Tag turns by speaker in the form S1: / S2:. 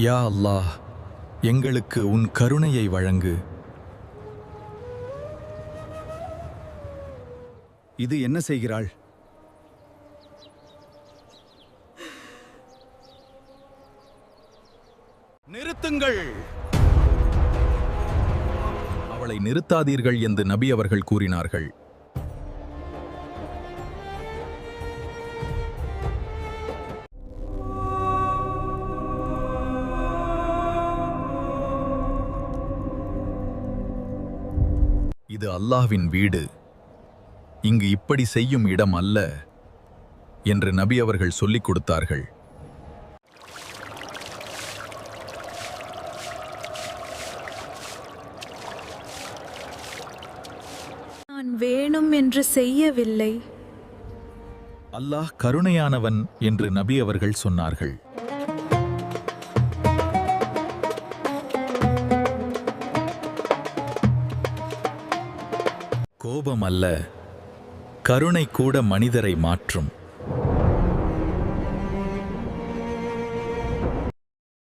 S1: யா அல்லாஹ், எங்களுக்கு உன் கருணையை வழங்கு.
S2: இது என்ன செய்கிறாள்?
S1: நிறுத்துங்கள்! அவளை நிறுத்தாதீர்கள் என்று நபி அவர்கள் கூறினார்கள். இது அல்லாஹ்வின் வீடு, இங்கு இப்படி செய்யும் இடம் அல்ல என்று நபி அவர்கள் சொல்லிக் கொடுத்தார்கள்.
S3: நான் வேணும் என்று செய்யவில்லை.
S1: அல்லாஹ் கருணையானவன் என்று நபி அவர்கள் சொன்னார்கள். கோபம் அல்ல, கருணை கூட மனிதரை மாற்றும்.